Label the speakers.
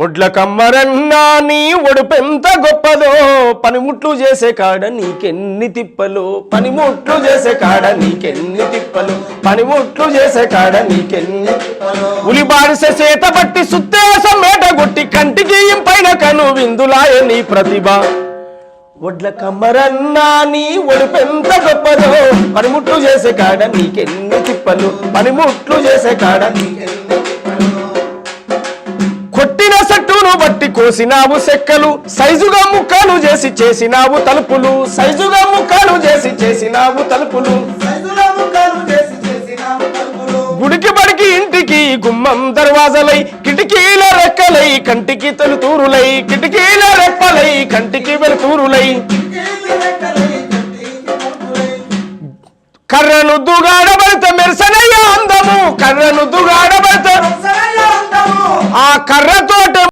Speaker 1: ఒడ్ల కమ్మరన్నా నీ ఒడుపెంత గొప్పదో పనిముట్లు చేసే కాడ నీకెన్ని తిప్పలు పనిముట్లు చేసే కాడ నీకెన్ని తిప్పలు పనిముట్లు చేసే కాడ నీకెన్ని ఉలి బారిసే చేత బట్టి సుత్తేసం మేట కొట్టి కంటికి పైన కను విందులాయ నీ ప్రతిభ ఒడ్ల కమ్మరన్నా నీ ఒడుపెంత గొప్పదో పనిముట్లు చేసే కాడ నీకెన్ని తిప్పలు పనిముట్లు చేసే కాడ నీకెన్ని కొట్టిన సట్టును బట్టి కోసినావు సెక్కలు సైజుగా ముక్కలు చేసినావు తలుపులు సైజుగా ముక్కలు చేసినావు తలుపులు గుడికి బడికి ఇంటికి గుమ్మం దర్వాజలై కిటికీల రెక్కలై కంటికి తలుతూరులై కిటికీల రెప్పలై కంటికి వెలుతూరులై కర్రను దుగాడబడితే మెరసనయ్య అందము కర్రను దుగాడబడితే ఆ కర్రతోట